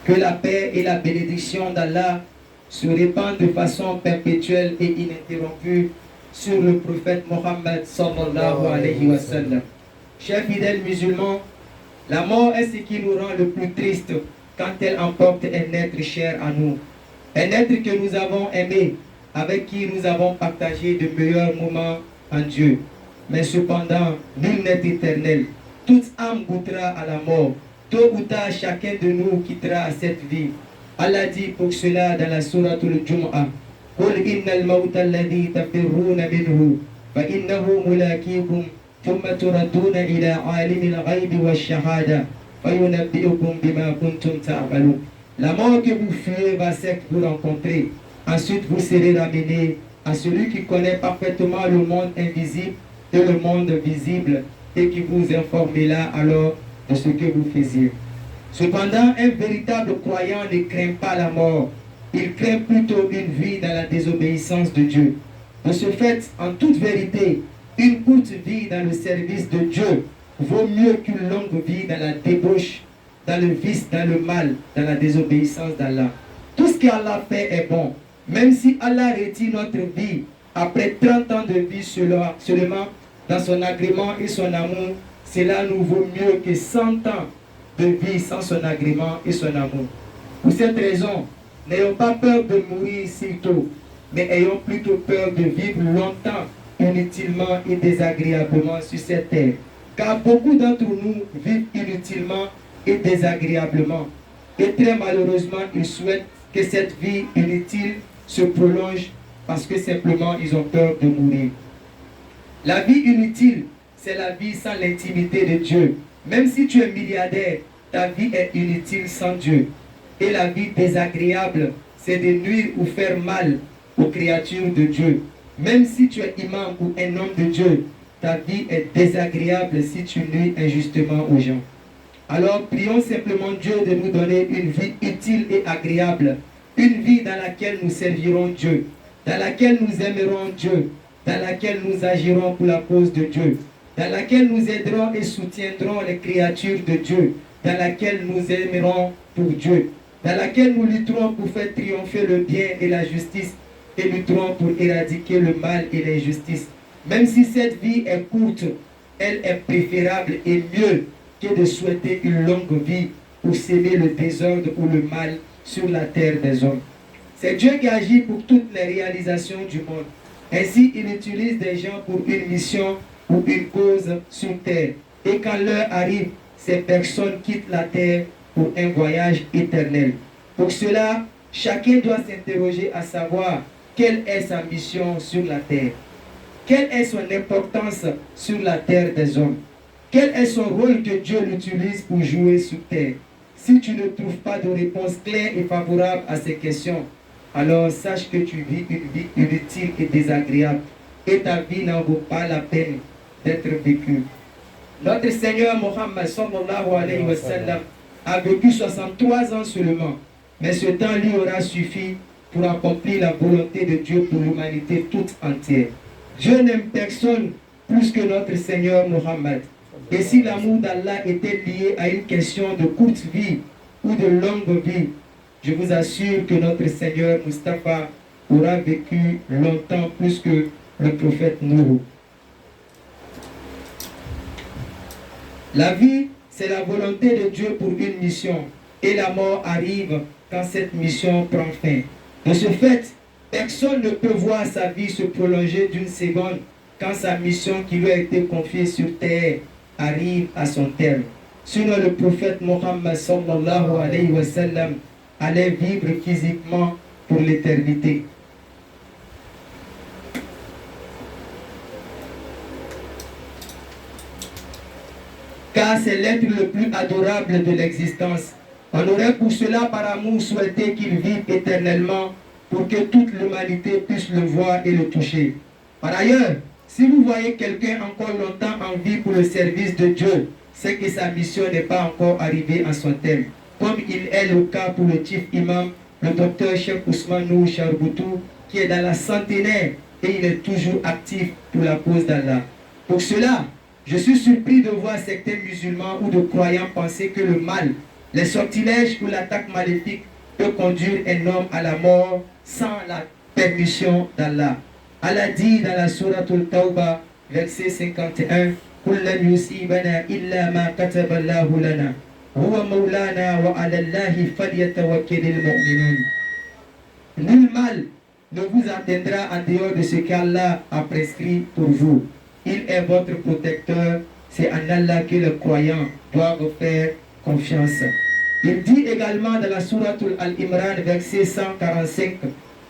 Que la paix et la bénédiction d'Allah se répandent de façon perpétuelle et ininterrompue sur le prophète Mohammed sallallahu alayhi wa sallam. Chers fidèles musulmans, la mort est ce qui nous rend le plus triste quand elle emporte un être cher à nous. Un être que nous avons aimé, avec qui nous avons partagé de meilleurs moments en Dieu. Mais cependant, nul n'est éternel. Toute âme goûtera à la mort. Tôt ou tard, chacun de nous quittera cette vie. Allah dit pour cela dans la sourate al-Jumu'ah: قُلْ إِنَّ الْمَوْتَ الَّذِي تَفِرُّونَ مِنْهُ فَإِنَّهُ مُلَاقِيكُمْ ثُمَّ تُرَدُّونَ إِلَى عَالِمِ الْغَيْبِ وَالشَّهَادَةِ فَيُنَبِّئُكُم بِمَا كُنتُمْ تَعْمَلُونَ. La mort que vous fuyez va certes vous rencontrer. Ensuite, vous serez ramenés à celui qui connaît parfaitement le monde invisible et le monde visible et qui vous informera alors de ce que vous faisiez. Cependant, un véritable croyant ne craint pas la mort. Il craint plutôt une vie dans la désobéissance de Dieu. De ce fait, en toute vérité, une courte vie dans le service de Dieu vaut mieux qu'une longue vie dans la débauche, dans le vice, dans le mal, dans la désobéissance d'Allah. Tout ce qu'Allah fait est bon. Même si Allah retire notre vie après 30 ans de vie seulement dans son agrément et son amour, cela nous vaut mieux que 100 ans de vie sans son agrément et son amour. Pour cette raison, n'ayons pas peur de mourir si tôt, mais ayons plutôt peur de vivre longtemps, inutilement et désagréablement sur cette terre. Car beaucoup d'entre nous vivent inutilement et désagréablement. Et très malheureusement, ils souhaitent que cette vie inutile se prolonge parce que simplement ils ont peur de mourir. La vie inutile, c'est la vie sans l'intimité de Dieu. Même si tu es milliardaire, ta vie est inutile sans Dieu. Et la vie désagréable, c'est de nuire ou faire mal aux créatures de Dieu. Même si tu es imam ou un homme de Dieu, ta vie est désagréable si tu nuis injustement aux gens. Alors prions simplement Dieu de nous donner une vie utile et agréable, une vie dans laquelle nous servirons Dieu, dans laquelle nous aimerons Dieu, dans laquelle nous agirons pour la cause de Dieu, dans laquelle nous aiderons et soutiendrons les créatures de Dieu, dans laquelle nous aimerons pour Dieu, dans laquelle nous lutterons pour faire triompher le bien et la justice et lutterons pour éradiquer le mal et l'injustice. Même si cette vie est courte, elle est préférable et mieux que de souhaiter une longue vie pour s'aimer le désordre ou le mal sur la terre des hommes. C'est Dieu qui agit pour toutes les réalisations du monde. Ainsi, il utilise des gens pour une mission ou une cause sur terre. Et quand l'heure arrive, ces personnes quittent la terre pour un voyage éternel. Pour cela, chacun doit s'interroger à savoir quelle est sa mission sur la terre. Quelle est son importance sur la terre des hommes? Quel est son rôle que Dieu l'utilise pour jouer sur terre? Si tu ne trouves pas de réponse claire et favorable à ces questions, alors sache que tu vis une vie inutile et désagréable et ta vie n'en vaut pas la peine d'être vécue. Notre Seigneur Mohammed sallallahu alayhi wa sallam a vécu 63 ans seulement, mais ce temps lui aura suffi pour accomplir la volonté de Dieu pour l'humanité toute entière. Dieu n'aime personne plus que notre Seigneur Mohammed. Et si l'amour d'Allah était lié à une question de courte vie ou de longue vie, je vous assure que notre Seigneur Mustafa aura vécu longtemps plus que le prophète Nuh. La vie, c'est la volonté de Dieu pour une mission. Et la mort arrive quand cette mission prend fin. De ce fait, personne ne peut voir sa vie se prolonger d'une seconde quand sa mission qui lui a été confiée sur terre arrive à son terme. Sinon, le prophète Mohammed sallallahu alayhi wa sallam allait vivre physiquement pour l'éternité. Car c'est l'être le plus adorable de l'existence. On aurait pour cela par amour souhaité qu'il vive éternellement pour que toute l'humanité puisse le voir et le toucher. Par ailleurs, si vous voyez quelqu'un encore longtemps en vie pour le service de Dieu, c'est que sa mission n'est pas encore arrivée à son terme. Comme il est le cas pour le chief imam, le docteur Cheikh Ousmane Nour Charboutou, qui est dans la centenaire et il est toujours actif pour la cause d'Allah. Pour cela, je suis surpris de voir certains musulmans ou de croyants penser que le mal Les sortilèges ou l'attaque maléfique peut conduire un homme à la mort sans la permission d'Allah. Allah dit dans la sourate Al-Tawbah, verset 51, قُلْ لَنْ يُصِيبَنَا إِلَّا مَا كَتَبَ اللَّهُ لَنَا هُوَ مَوْلَانَا وَعَلَى اللَّهِ فَلْيَتَوَكَّلِ الْمُؤْمِنُونَ. Nul mal ne vous atteindra en dehors de ce qu'Allah a prescrit pour vous. Il est votre protecteur. C'est en Allah que les croyants doivent faire confiance. Il dit également dans la sourate Al-Imran, verset 145,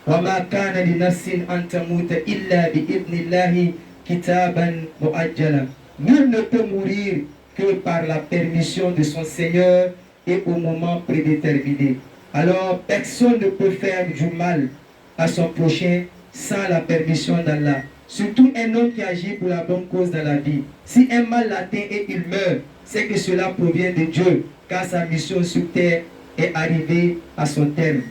وَمَا كَانَ لِنَفْسٍ أَن تَمُوتَ إِلَّا بِإِذْنِ اللَّهِ كِتَابًا مُؤَجَّلًا. Nul ne peut mourir que par la permission de son Seigneur et au moment prédéterminé. Alors, personne ne peut faire du mal à son prochain sans la permission d'Allah. Surtout un homme qui agit pour la bonne cause dans la vie. Si un mal l'atteint et il meurt, c'est que cela provient de Dieu, car sa mission sur terre est arrivée à son terme.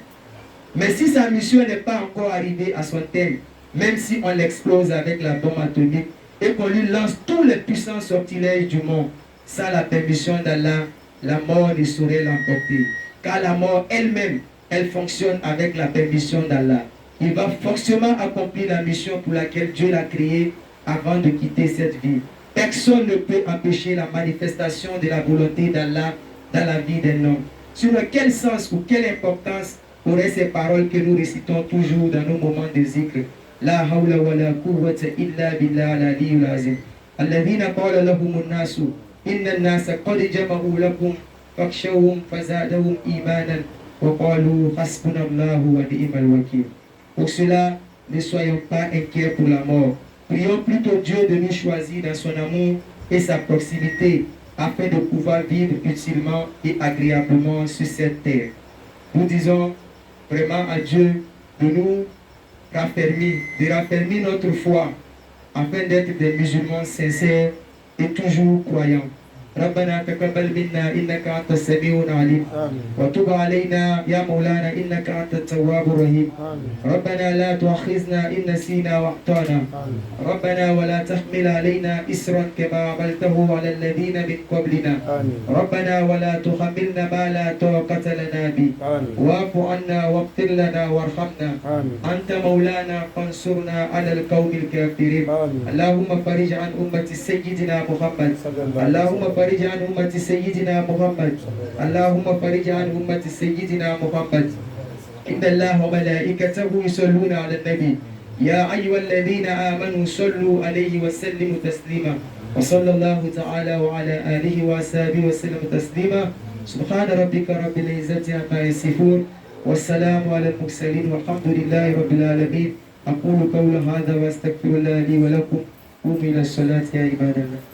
Mais si sa mission n'est pas encore arrivée à son terme, même si on l'explose avec la bombe atomique et qu'on lui lance tous les puissants sortilèges du monde, sans la permission d'Allah, la mort ne saurait l'emporter. Car la mort elle-même, elle fonctionne avec la permission d'Allah. Il va forcément accomplir la mission pour laquelle Dieu l'a créé avant de quitter cette vie. Personne ne peut empêcher la manifestation de la volonté d'Allah dans la vie d'un homme. Sur quel sens ou quelle importance auraient ces paroles que nous récitons toujours dans nos moments de zikr? La hawla wa la quwwata illa billah al-aliyyul azim. Alladhina qala lahum an-nasu inna an-nasa qad jama'u lakum fakhshawhum fazadahum imanan wa qalu hasbunallahu wa ni'mal wakeel. Pour cela, ne soyons pas inquiets pour la mort. Prions plutôt Dieu de nous choisir dans son amour et sa proximité afin de pouvoir vivre utilement et agréablement sur cette terre. Nous disons vraiment à Dieu de nous raffermir notre foi afin d'être des musulmans sincères et toujours croyants. ربنا تقبل منا إنك أنت السميع العليم وتب علينا يا مولانا إنك أنت التواب الرحيم ربنا لا تؤاخذنا إن نسينا وأخطأنا ربنا ولا تحمل علينا إسرا كما عملته على الذين من قبلنا ربنا ولا تحملنا ما لا طاقة لنا به واعف عنا واغفر لنا وارحمنا أنت مولانا فانصرنا على القوم الكافرين اللهم فرج عن أمة سيدنا محمد اللهم فرج عن أمة سيدنا محمد اللهم فرج عن أمة سيدنا محمد إن الله وملائكته يصلون على النبي يا أيها الذين آمنوا صلوا عليه وسلموا تسليما وصلى الله تعالى وعلى آله وصحبه وسلم تسليما سبحان ربك رب العزة عما يصفون والسلام على المرسلين والحمد لله رب العالمين أقول قول هذا وأستغفر الله لي ولكم قوموا إلى الصلاة يا عباد الله.